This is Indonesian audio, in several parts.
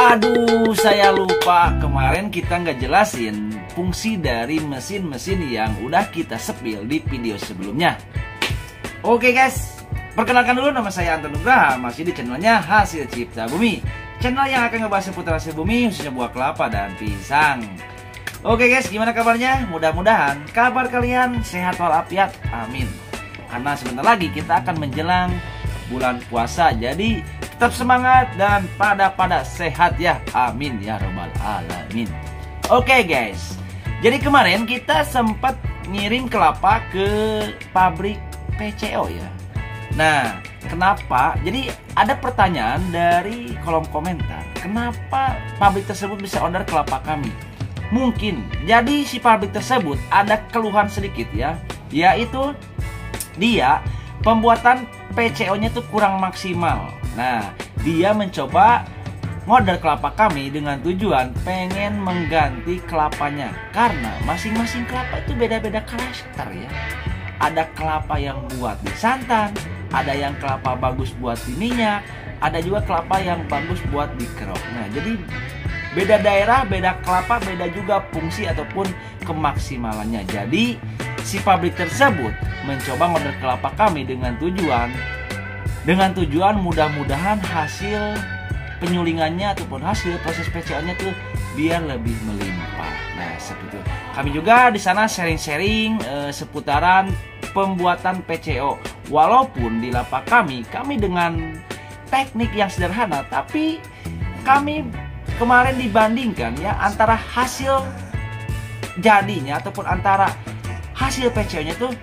Aduh, saya lupa. Kemarin kita nggak jelasin fungsi dari mesin-mesin yang udah kita sepil di video sebelumnya. Oke guys, perkenalkan dulu, nama saya Anton Nugraha, masih di channelnya Hasil Cipta Bumi, channel yang akan ngebahas seputar hasil bumi, khususnya buah kelapa dan pisang. Oke guys, gimana kabarnya? Mudah-mudahan kabar kalian sehat walafiat, amin. Karena sebentar lagi kita akan menjelang bulan puasa, jadi tetap semangat dan pada sehat ya, amin ya robbal alamin. Oke guys, jadi kemarin kita sempat ngirim kelapa ke pabrik PCO ya. Nah, kenapa? Jadi ada pertanyaan dari kolom komentar, kenapa pabrik tersebut bisa order kelapa kami? Mungkin jadi si pabrik tersebut ada keluhan sedikit ya, yaitu dia pembuatan PCO-nya tuh kurang maksimal. Nah, dia mencoba ngorder kelapa kami dengan tujuan pengen mengganti kelapanya, karena masing-masing kelapa itu beda-beda karakter ya. Ada kelapa yang buat di santan, ada yang kelapa bagus buat di minyak, ada juga kelapa yang bagus buat di kerok. Nah, jadi beda daerah, beda kelapa, beda juga fungsi ataupun kemaksimalannya. Jadi si pabrik tersebut mencoba ngorder kelapa kami dengan tujuan mudah-mudahan hasil penyulingannya ataupun hasil proses PCO-nya tuh biar lebih melimpah. Nah, seperti itu. Kami juga di sana sharing-sharing seputaran pembuatan PCO. Walaupun di lapak kami dengan teknik yang sederhana, tapi kami kemarin dibandingkan ya antara hasil jadinya ataupun antara hasil PCO-nya tuh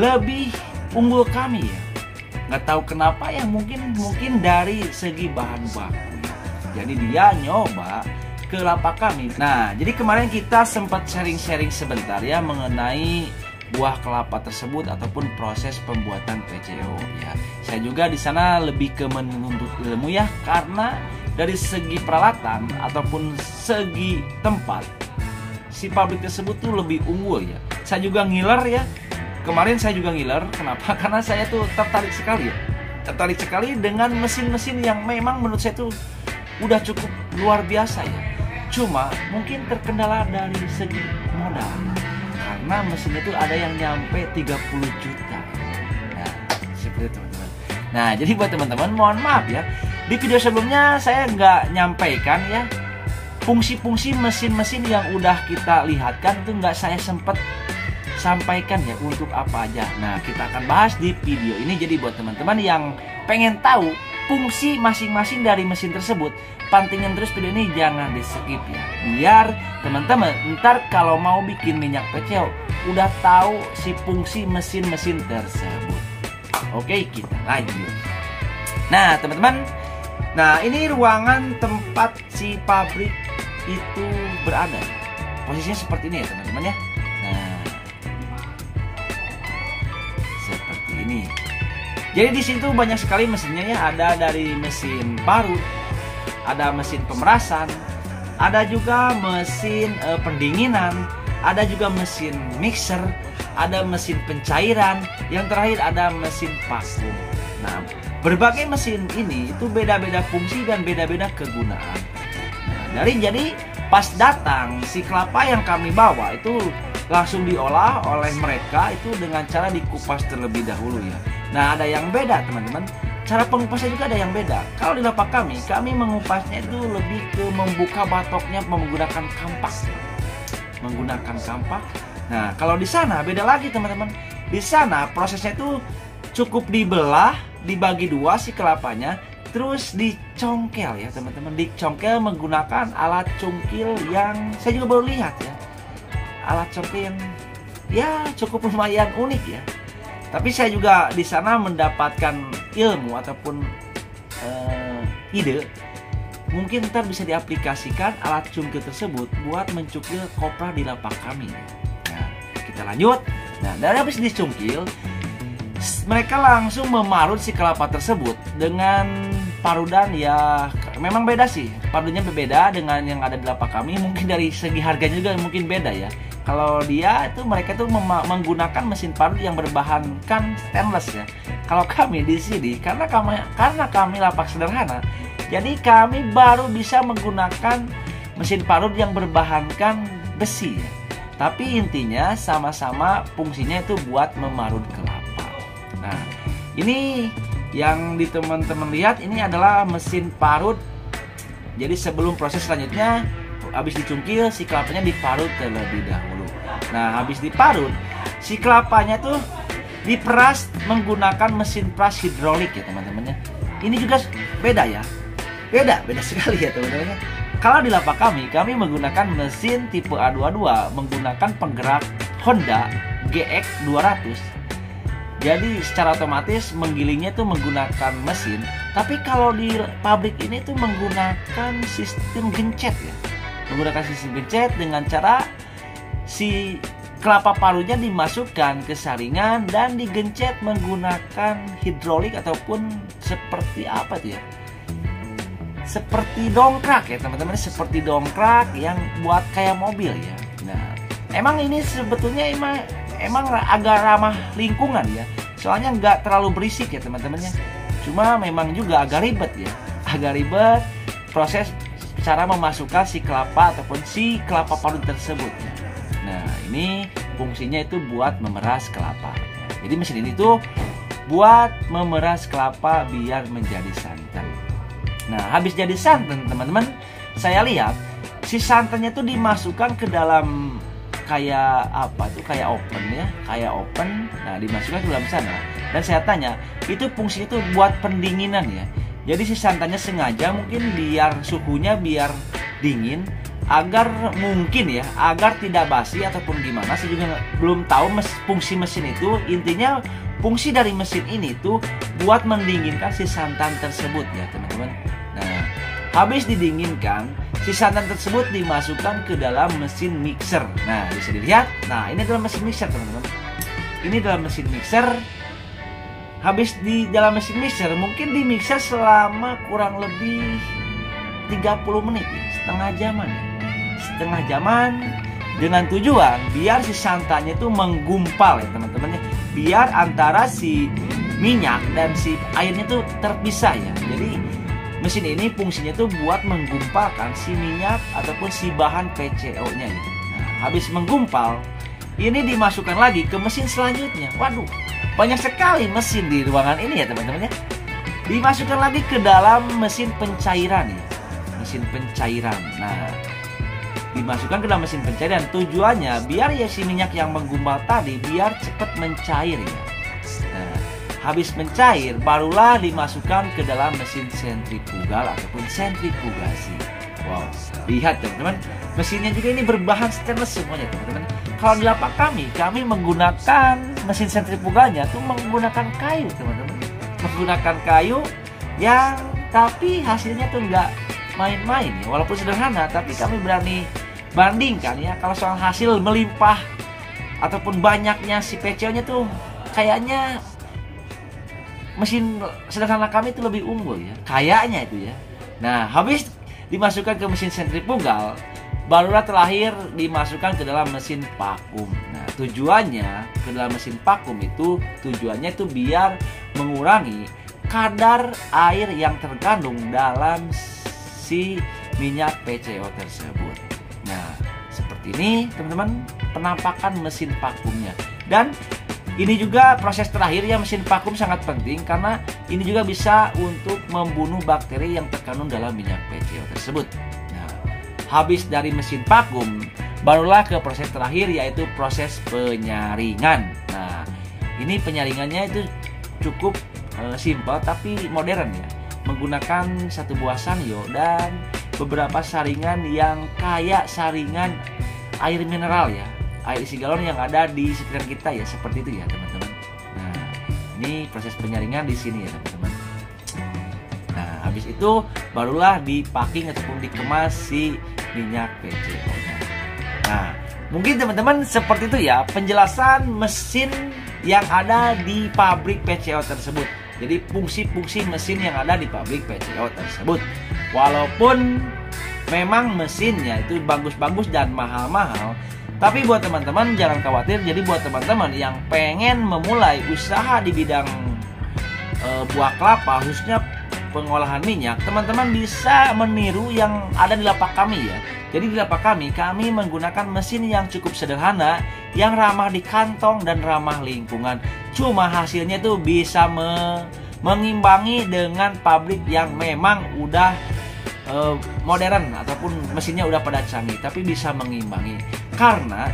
lebih unggul kami ya. Nggak tahu kenapa ya, mungkin dari segi bahan baku. Jadi dia nyoba ke lapak kami. Nah, jadi kemarin kita sempat sharing-sharing sebentar ya mengenai buah kelapa tersebut ataupun proses pembuatan PCO ya. Saya juga di sana lebih ke menuntut ilmu ya, karena dari segi peralatan ataupun segi tempat si pabrik tersebut tuh lebih unggul ya. Saya juga ngiler ya. Kemarin saya juga ngiler, kenapa? Karena saya tuh tertarik sekali dengan mesin-mesin yang memang menurut saya tuh udah cukup luar biasa ya. Cuma mungkin terkendala dari segi modal, karena mesinnya tuh ada yang nyampe 30 juta. Nah, seperti itu teman-teman. Nah, jadi buat teman-teman mohon maaf ya, di video sebelumnya saya nggak nyampaikan ya fungsi-fungsi mesin-mesin yang udah kita lihatkan, itu nggak saya sempet sampaikan ya untuk apa aja. Nah, kita akan bahas di video ini. Jadi buat teman-teman yang pengen tahu fungsi masing-masing dari mesin tersebut, pantengin terus video ini, jangan di skip ya, biar teman-teman ntar kalau mau bikin minyak PCO udah tahu si fungsi mesin-mesin tersebut. Oke, kita lanjut. Nah teman-teman, nah ini ruangan tempat si pabrik itu berada. Posisinya seperti ini ya teman-teman ya. Ini. Jadi di situ banyak sekali mesinnya ya, ada dari mesin parut, ada mesin pemerasan, ada juga mesin pendinginan, ada juga mesin mixer, ada mesin pencairan, yang terakhir ada mesin vakum. Nah, berbagai mesin ini itu beda-beda fungsi dan beda-beda kegunaan. Nah, jadi pas datang si kelapa yang kami bawa itu langsung diolah oleh mereka itu dengan cara dikupas terlebih dahulu ya. Nah, ada yang beda teman-teman, cara pengupasnya juga ada yang beda. Kalau di lapak kami mengupasnya itu lebih ke membuka batoknya menggunakan kampak. Nah, kalau di sana beda lagi teman-teman. Di sana prosesnya itu cukup dibelah, dibagi dua si kelapanya, terus dicongkel ya teman-teman. Dicongkel menggunakan alat cungkil yang saya juga baru lihat ya. Alat congkel yang ya cukup lumayan unik ya. Tapi saya juga di sana mendapatkan ilmu ataupun ide, mungkin ntar bisa diaplikasikan alat cungkil tersebut buat mencungkil kopra di lapak kami. Nah, kita lanjut. Nah, dari habis dicungkil, mereka langsung memarut si kelapa tersebut dengan parudan ya, memang beda sih. Parudannya berbeda dengan yang ada di lapak kami. Mungkin dari segi harganya juga mungkin beda ya. Kalau dia itu mereka tuh menggunakan mesin parut yang berbahankan stainless ya. Kalau kami di sini karena kami lapak sederhana, Jadi kami baru bisa menggunakan mesin parut yang berbahankan besi ya. Tapi intinya sama-sama fungsinya itu buat memarut kelapa. Nah, ini yang di teman-teman lihat ini adalah mesin parut. Jadi sebelum proses selanjutnya, habis dicungkil si kelapanya diparut terlebih dahulu. Nah, habis diparut, si kelapanya tuh diperas menggunakan mesin peras hidrolik ya teman-teman ya. Ini juga beda ya. Beda sekali ya teman-teman. Kalau di lapak kami menggunakan mesin tipe A22 menggunakan penggerak Honda GX 200. Jadi secara otomatis menggilingnya itu menggunakan mesin. Tapi kalau di pabrik ini tuh menggunakan sistem gencet ya. Menggunakan sistem gencet dengan cara si kelapa parutnya dimasukkan ke saringan dan digencet menggunakan hidrolik ataupun seperti apa tuh ya? Seperti dongkrak ya teman-teman, seperti dongkrak yang buat kayak mobil ya. Nah, emang ini sebetulnya emang agak ramah lingkungan ya. Soalnya nggak terlalu berisik ya teman-temannya. Cuma memang juga agak ribet ya. Agak ribet proses cara memasukkan si kelapa ataupun si kelapa parut tersebut ya. Nah, ini fungsinya itu buat memeras kelapa. Jadi mesin ini tuh buat memeras kelapa biar menjadi santan. Nah, habis jadi santan teman-teman, saya lihat si santannya tuh dimasukkan ke dalam kayak apa tuh, kayak oven ya, kayak oven. Nah, dimasukkan ke dalam sana. Dan saya tanya, itu fungsinya tuh buat pendinginan ya. Jadi si santannya sengaja mungkin biar suhunya biar dingin, agar mungkin ya, agar tidak basi ataupun gimana. Saya juga belum tahu fungsi mesin itu. Intinya fungsi dari mesin ini tuh buat mendinginkan si santan tersebut ya teman-teman. Nah, habis didinginkan, si santan tersebut dimasukkan ke dalam mesin mixer. Nah, bisa dilihat. Nah, ini adalah mesin mixer teman-teman. Ini adalah mesin mixer. Habis di dalam mesin mixer, mungkin di mixer selama kurang lebih 30 menit ya, setengah jaman ya. Setengah jaman dengan tujuan biar si santannya itu menggumpal ya teman-teman ya. Biar antara si minyak dan si airnya itu terpisah ya. Jadi mesin ini fungsinya tuh buat menggumpalkan si minyak ataupun si bahan PCO-nya gitu. Nah, habis menggumpal, ini dimasukkan lagi ke mesin selanjutnya. Waduh, banyak sekali mesin di ruangan ini ya teman-teman ya. Dimasukkan lagi ke dalam mesin pencairan ya. Mesin pencairan. Nah, dimasukkan ke dalam mesin pencairan tujuannya biar ya si minyak yang menggumpal tadi biar cepat mencair ya. Nah, habis mencair barulah dimasukkan ke dalam mesin sentrifugal ataupun sentrifugasi. Wow, lihat teman-teman, mesinnya juga ini berbahan stainless semuanya teman-teman. Kalau di lapak kami menggunakan mesin sentrifugalnya tuh menggunakan kayu teman-teman. Menggunakan kayu yang tapi hasilnya tuh nggak main-main ya. Walaupun sederhana tapi kami berani bandingkan ya. Kalau soal hasil melimpah ataupun banyaknya si PCO-nya tuh kayaknya mesin sederhana kami itu lebih unggul ya, kayaknya itu ya. Nah, habis dimasukkan ke mesin sentrifugal, barulah terakhir dimasukkan ke dalam mesin vakum. Nah, tujuannya ke dalam mesin vakum itu tujuannya itu biar mengurangi kadar air yang terkandung dalam si minyak PCO tersebut. Nah, seperti ini teman-teman penampakan mesin vakumnya. Dan ini juga proses terakhir ya, mesin vakum sangat penting karena ini juga bisa untuk membunuh bakteri yang terkandung dalam minyak PCO tersebut. Nah, habis dari mesin vakum, barulah ke proses terakhir yaitu proses penyaringan. Nah, ini penyaringannya itu cukup simpel tapi modern ya. Menggunakan satu buah sanyo dan beberapa saringan yang kayak saringan air mineral ya. Air isi galon yang ada di sekitar kita ya, seperti itu ya teman-teman. Nah, ini proses penyaringan di sini ya teman-teman. Nah, habis itu barulah dipacking ataupun dikemas si minyak PCO-nya. Nah, mungkin teman-teman seperti itu ya penjelasan mesin yang ada di pabrik PCO tersebut. Jadi fungsi-fungsi mesin yang ada di pabrik PCO tersebut. Walaupun memang mesinnya itu bagus-bagus dan mahal-mahal, tapi buat teman-teman jangan khawatir. Jadi buat teman-teman yang pengen memulai usaha di bidang buah kelapa, khususnya pengolahan minyak, teman-teman bisa meniru yang ada di lapak kami ya. Jadi di lapak kami menggunakan mesin yang cukup sederhana, yang ramah di kantong dan ramah lingkungan. Cuma hasilnya tuh bisa mengimbangi dengan pabrik yang memang udah modern ataupun mesinnya udah pada canggih, tapi bisa mengimbangi. Karena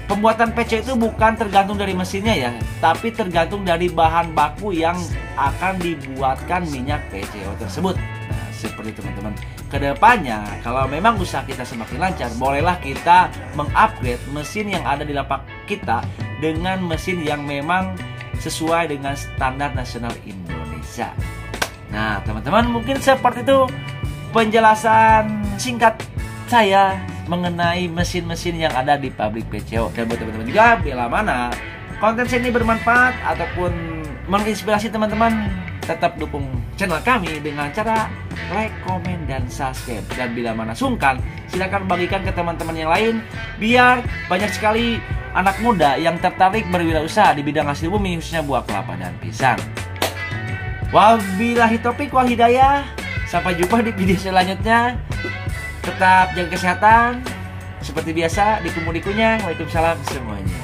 pembuatan PCO itu bukan tergantung dari mesinnya ya, tapi tergantung dari bahan baku yang akan dibuatkan minyak PCO tersebut. Nah, seperti teman-teman. Kedepannya, kalau memang usaha kita semakin lancar, bolehlah kita mengupgrade mesin yang ada di lapak kita dengan mesin yang memang sesuai dengan standar nasional Indonesia. Nah, teman-teman, mungkin seperti itu penjelasan singkat saya mengenai mesin-mesin yang ada di pabrik PCO. Dan buat teman-teman juga, bila mana konten saya ini bermanfaat ataupun menginspirasi teman-teman, tetap dukung channel kami dengan cara like, komen, dan subscribe. Dan bila mana sungkan, silahkan bagikan ke teman-teman yang lain, biar banyak sekali anak muda yang tertarik berwirausaha di bidang hasil bumi, khususnya buah kelapa dan pisang. Wabillahi taufiq wal hidayah. Sampai jumpa di video selanjutnya. Tetap jaga kesehatan. Seperti biasa, dikumu-dikunya. Waalaikumsalam semuanya.